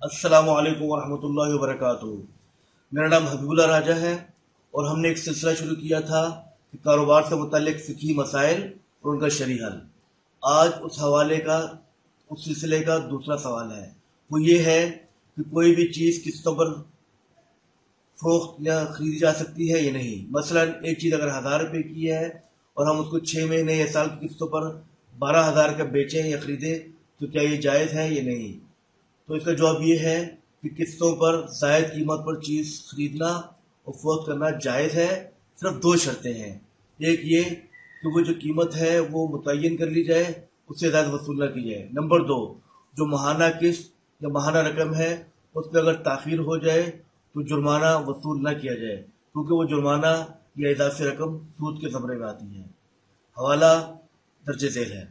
السلام علیکم ورحمۃ اللہ وبرکاتہ۔ میرا نام حبیب اللہ راجہ ہے اور ہم نے ایک سلسلہ شروع کیا تھا کہ کاروبار سے متعلق فقہی مسائل اور ان کا شرعی حل۔ آج اس سلسلے کا دوسرا سوال ہے، وہ یہ ہے کہ کوئی بھی چیز قسطوں پر فروخت یا خریدی جا سکتی ہے یا نہیں۔ مثلا ایک چیز اگر 1000 روپے کی ہے اور ہم اس کو 6 مہینے یا سال کی قسطوں پر 12,000 کا بیچیں یا خریدیں تو کیا یہ جائز ہے یا نہیں؟ تو اس کا جواب یہ ہے کہ قسطوں پر زائد قیمت پر چیز خریدنا اور فروخت کرنا جائز ہے، صرف 2 شرطیں ہیں۔ ایک یہ کہ وہ جو قیمت ہے وہ متعین کر لی جائے، اس سے زیادہ وصول نہ کی جائے۔ نمبر 2، جو ماہانہ قسط یا ماہانہ رقم ہے اس پہ اگر تاخیر ہو جائے تو جرمانہ وصول نہ کیا جائے، کیونکہ وہ جرمانہ یا اضافی رقم سود کے زمرے میں آتی ہے۔ حوالہ درج ذیل ہے۔